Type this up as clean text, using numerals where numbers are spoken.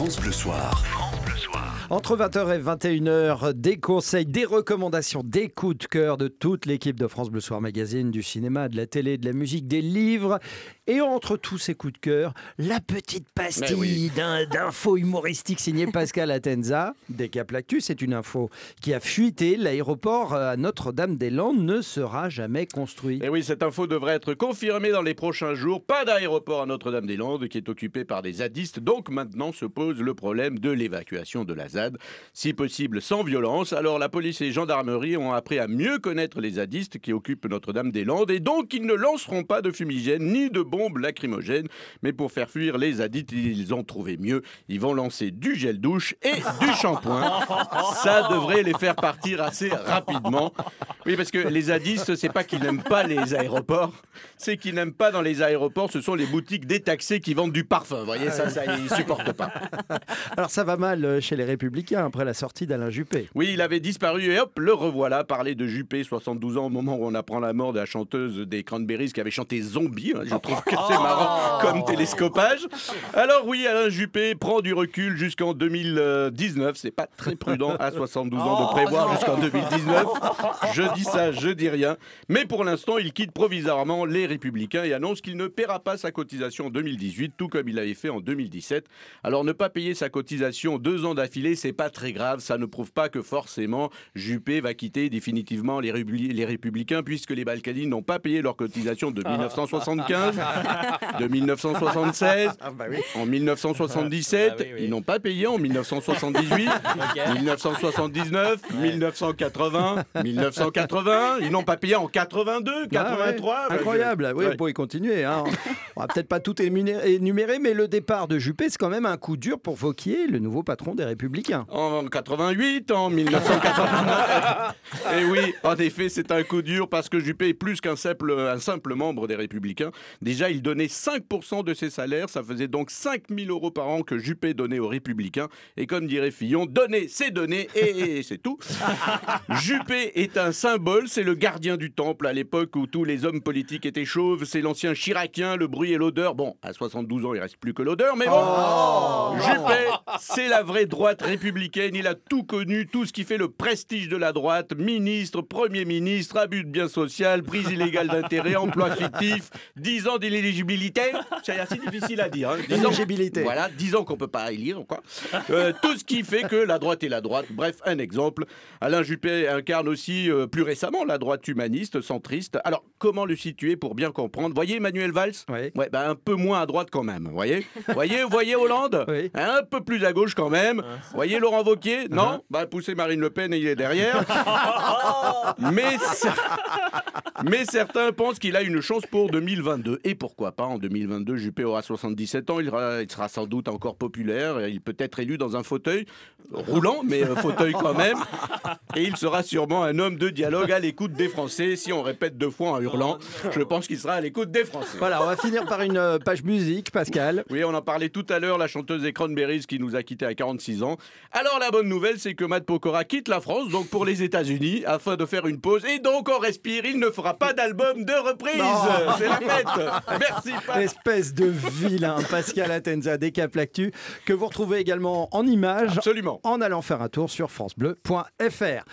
France Bleu Soir. Entre 20h et 21h, des conseils, des recommandations, des coups de cœur de toute l'équipe de France Bleu Soir Magazine, du cinéma, de la télé, de la musique, des livres. Et entre tous ces coups de cœur, la petite pastille d'infos humoristiques signée Pascal Atenza. Décap l'actu, c'est une info qui a fuité. L'aéroport à Notre-Dame-des-Landes ne sera jamais construit. Et oui, cette info devrait être confirmée dans les prochains jours. Pas d'aéroport à Notre-Dame-des-Landes qui est occupé par des zadistes. Donc maintenant se pose le problème de l'évacuation de la ZAD. Si possible sans violence. Alors la police et les gendarmeries ont appris à mieux connaître les zadistes qui occupent Notre-Dame-des-Landes. Et donc ils ne lanceront pas de fumigènes ni de bombes lacrymogènes. Mais pour faire fuir les zadistes, ils ont trouvé mieux. Ils vont lancer du gel douche et du shampoing. Ça devrait les faire partir assez rapidement. Oui, parce que les zadistes, c'est pas qu'ils n'aiment pas les aéroports, c'est qu'ils n'aiment pas dans les aéroports, ce sont les boutiques détaxées qui vendent du parfum. Vous voyez, ça ils supportent pas. Alors ça va mal chez les Républicains après la sortie d'Alain Juppé. Oui, il avait disparu et hop, le revoilà. Parler de Juppé, 72 ans, au moment où on apprend la mort de la chanteuse des Cranberries qui avait chanté Zombie. Je trouve que c'est marrant comme télescopage. Alors oui, Alain Juppé prend du recul jusqu'en 2019. C'est pas très prudent à 72 ans de prévoir jusqu'en 2019. Je dis ça, je dis rien. Mais pour l'instant, il quitte provisoirement les Républicains et annonce qu'il ne paiera pas sa cotisation en 2018, tout comme il l'avait fait en 2017. Alors ne pas payer sa cotisation 2 ans d'affilée, c'est pas très grave. Ça ne prouve pas que forcément Juppé va quitter définitivement les Républicains, puisque les Balkany n'ont pas payé leur cotisation de 1975, de 1976, en 1977, ils n'ont pas payé en 1978, 1979, 1980, 1980, ils n'ont pas payé en 82, 83. Incroyable, oui, vous pouvez continuer. Hein. On va peut-être pas tout énumérer, mais le départ de Juppé, c'est quand même un coup dur pour Wauquiez, le nouveau patron des Républicains. En 88, en 1989. Et oui, en effet, c'est un coup dur parce que Juppé est plus qu'un simple membre des Républicains. Déjà, il donnait 5% de ses salaires, ça faisait donc 5 000 € par an que Juppé donnait aux Républicains. Et comme dirait Fillon, donner, c'est donner, et c'est tout. Juppé est un symbole, c'est le gardien du temple à l'époque où tous les hommes politiques étaient chauves, c'est l'ancien chiracien, le bruit et l'odeur. Bon, à 72 ans, il reste plus que l'odeur, mais bon, Juppé, c'est la vraie droite républicaine, il a tout connu, tout ce qui fait le prestige de la droite, ministre, premier ministre, abus de biens social, prise illégale d'intérêt, emploi fictif, 10 ans d'inéligibilité, c'est assez difficile à dire. Hein. 10 ans, voilà, 10 ans qu'on peut pas élire, quoi. Tout ce qui fait que la droite est la droite. Bref, un exemple. Alain Juppé incarne aussi plus récemment la droite humaniste, centriste. Alors, comment le situer pour bien comprendre? Voyez Manuel Valls? Oui. Ouais, un peu moins à droite quand même. Voyez Hollande? Oui. Un peu plus à gauche quand même. Voyez Laurent Wauquiez? Non? Poussez Marine Le Pen et il est derrière. Mais certains pensent qu'il a une chance pour 2022. Et pourquoi pas? En 2022, Juppé aura 77 ans. Il sera sans doute encore populaire. Il peut être élu dans un fauteuil roulant, mais fauteuil quand même. Et il sera sûrement un homme de dialogue à l'écoute des Français. Si on répète 2 fois en hurlant, je pense qu'il sera à l'écoute des Français. Voilà, on va finir par une page musique, Pascal. Oui, on en parlait tout à l'heure, la chanteuse des Cranberries qui nous a quittés à 46 ans. Alors la bonne nouvelle, c'est que Matt Pokora quitte la France, donc pour les États-Unis, afin de faire une pause. Et donc on respire, il ne fera pas d'album de reprise. C'est la fête. Merci, Pat. Espèce de vilain, Pascal Atenza, Décap l'actu, que vous retrouvez également en images. Absolument. En allant faire un tour sur francebleu.fr.